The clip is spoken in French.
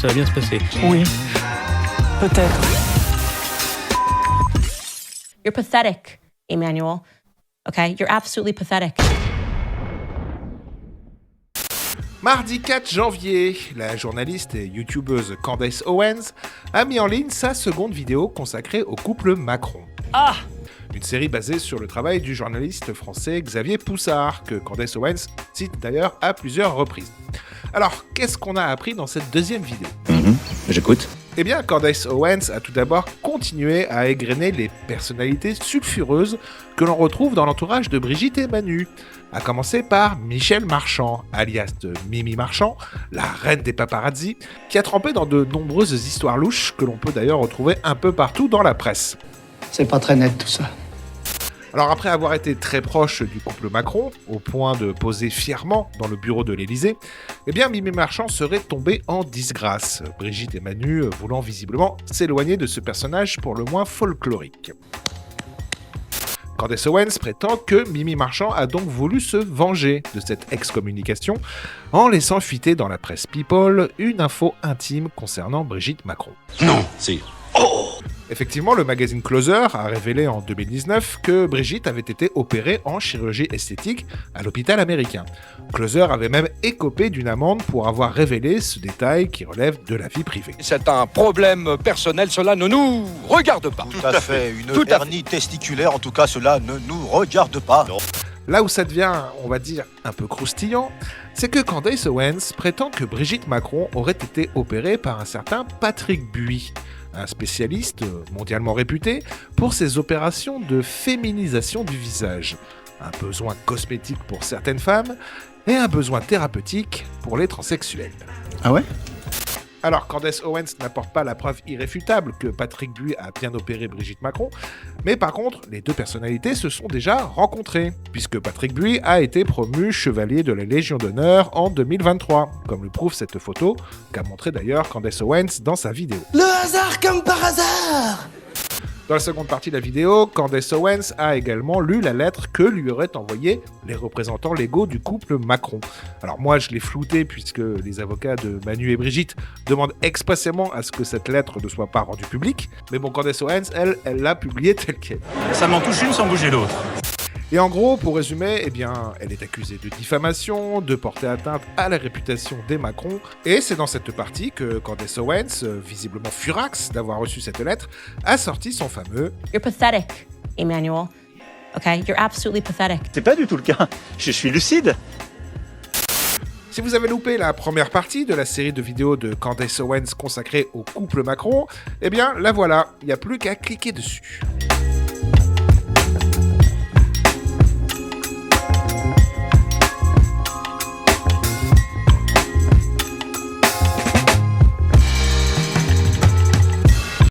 ça va bien se passer. Oui, peut-être. You're pathetic, Emmanuel. Okay? You're absolutely pathetic. Mardi 4 janvier, la journaliste et youtubeuse Candace Owens a mis en ligne sa seconde vidéo consacrée au couple Macron. Ah! Une série basée sur le travail du journaliste français Xavier Poussard, que Candace Owens cite d'ailleurs à plusieurs reprises. Alors, qu'est-ce qu'on a appris dans cette deuxième vidéo ? J'écoute. Eh bien, Candace Owens a tout d'abord continué à égrener les personnalités sulfureuses que l'on retrouve dans l'entourage de Brigitte et Manu, à commencer par Michel Marchand, alias de Mimi Marchand, la reine des paparazzis, qui a trempé dans de nombreuses histoires louches que l'on peut d'ailleurs retrouver un peu partout dans la presse. C'est pas très net tout ça. Alors après avoir été très proche du couple Macron, au point de poser fièrement dans le bureau de l'Élysée, eh bien Mimi Marchand serait tombée en disgrâce, Brigitte et Manu voulant visiblement s'éloigner de ce personnage pour le moins folklorique. Candace Owens prétend que Mimi Marchand a donc voulu se venger de cette excommunication en laissant fuiter dans la presse People une info intime concernant Brigitte Macron. Non, si. Effectivement, le magazine Closer a révélé en 2019 que Brigitte avait été opérée en chirurgie esthétique à l'hôpital américain. Closer avait même écopé d'une amende pour avoir révélé ce détail qui relève de la vie privée. C'est un problème personnel, cela ne nous regarde pas. Tout à fait, une hernie testiculaire, en tout cas, cela ne nous regarde pas. Non. Là où ça devient, on va dire, un peu croustillant, c'est que Candace Owens prétend que Brigitte Macron aurait été opérée par un certain Patrick Buy, un spécialiste mondialement réputé pour ses opérations de féminisation du visage. Un besoin cosmétique pour certaines femmes et un besoin thérapeutique pour les transsexuels. Ah ouais ? Alors, Candace Owens n'apporte pas la preuve irréfutable que Patrick Buy a bien opéré Brigitte Macron, mais par contre, les deux personnalités se sont déjà rencontrées, puisque Patrick Buy a été promu chevalier de la Légion d'honneur en 2023, comme le prouve cette photo qu'a montré d'ailleurs Candace Owens dans sa vidéo. Le hasard comme par hasard! Dans la seconde partie de la vidéo, Candace Owens a également lu la lettre que lui auraient envoyée les représentants légaux du couple Macron. Alors moi, je l'ai flouté puisque les avocats de Manu et Brigitte demandent expressément à ce que cette lettre ne soit pas rendue publique. Mais bon, Candace Owens, elle l'a publiée telle quelle. Ça m'en touche une sans bouger l'autre. Et en gros, pour résumer, eh bien, elle est accusée de diffamation, de porter atteinte à la réputation des Macron, et c'est dans cette partie que Candace Owens, visiblement furax d'avoir reçu cette lettre, a sorti son fameux You're pathetic, Emmanuel. Okay? You're absolutely pathetic. C'est pas du tout le cas. Je suis lucide. Si vous avez loupé la première partie de la série de vidéos de Candace Owens consacrée au couple Macron, eh bien la voilà, il n'y a plus qu'à cliquer dessus.